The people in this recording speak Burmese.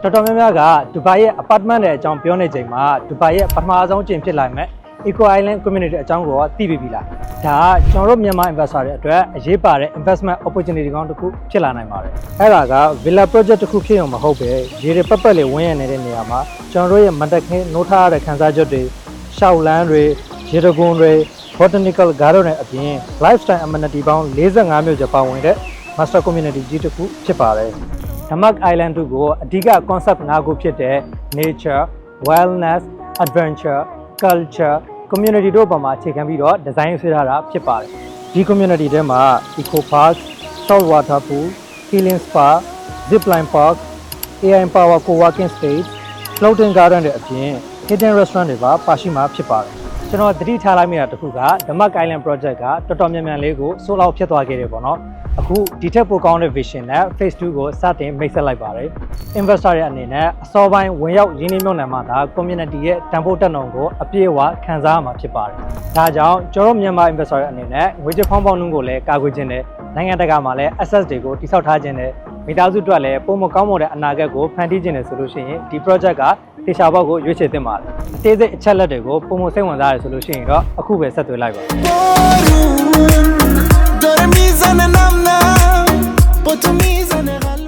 တော်တော်များများကဒူဘိုင်းရဲ့ apartment ရဲ့အကြောင်းပြောနေချိန်မှာဒူဘိုင်းရဲ့ပထမဆုံးကျင်ဖြစ်လာမယ် Eco Island Community အကြောင်းကိုသိပြီလားဒါကကျွန်တော်တို့မြန်မာ investor တွေအတွက်အရေးပါတဲ့ investment opportunity ကောင်းတစ်ခုဖြစ်လာနိုင်ပါတယ်အဲ့ဒါက villa project တစ်ခုဖြစ်ရုံမဟုတ်ပဲရေတွေပတ်ပတ်လေးဝန်းရံနေတဲ့နေရာမှာကျွန်တော်တို့ရဲ့မတက်ခင်းနှိုးထားရတဲ့ခန်းစားချက်တွေရှောက်လန်းတွေရေတကွန်တွေ botanical garden တွေအပြင် lifestyle amenity ပေါင်း45မျိုးကျော်ပါဝင်တဲ့ master community ကြီးတစ်ခုဖြစ်ပါတယ်Damak Island 2ကိုအဓိက concept 5ခုဖြစ်တဲ့ nature, wellness, adventure, culture, community တို့ပေါ်မှာအခြေခံပြီးတော့ design ဆွဲထားတာဖြစ်ပါတယ်။ဒီ community ထဲမှာ eco park, salt water pool, healing spa, zip line park, AI power co-working space, floating garden တွေအပြင် hidden restaurant တွေပါရှိမှာဖြစ်ပါတယ်။ကျွန်တော်သတိထားလိုက်မိတာတစ်ခုက Damak Island project ကတော်တော်များများလေးကိုဆိုးလောက်ဖြစ်သွားခဲ့တယ်ပေါ့နော်။အခုဒီထက်ပိုကောင်းတဲ့ vision နဲ့ phase 2ကိုစတင်မိတ်ဆက်လိုက်ပါတယ် investor တွေအနေနဲ့အစောပိုင်းဝင်ရောက်ရင်းနှီးမြှုပ်နှံမှသာ community ရဲ့တန်ဖိုးတက်နှုန်းကိုအပြည့်အဝခံစားရမှာဖြစ်ပါတယ်ဒါကြောင့်ကျွန်တော်မြန်မာ investor တွေအနေနဲ့ငွေကြေးဖောင်းပေါင်းနှုန်းကိုလည်းကာကွယ်ခြင်းနဲ့နိုင်ငံတကာမှာလည်း access တွေကိုတိစောက်ထားခြင်းနဲ့မိသားစုအတွက်လည်းပုံမကောင်းမွန်တဲ့အနာဂတ်ကိုဖန်တီးခြင်းနဲ့ဆိုလို့ရှိရင်ဒီ project ကတေချာဘောက်ကိုရွေးချယ်သင့်ပါတယ်အသေးစိတ်အချက်လက်တွေကိုပုံမစိတ်ဝင်စားရဆိုလို့ရှိရင်တော့အခုပဲဆက်သွယ်လိုက်ပါDormizane namna, potumiza ne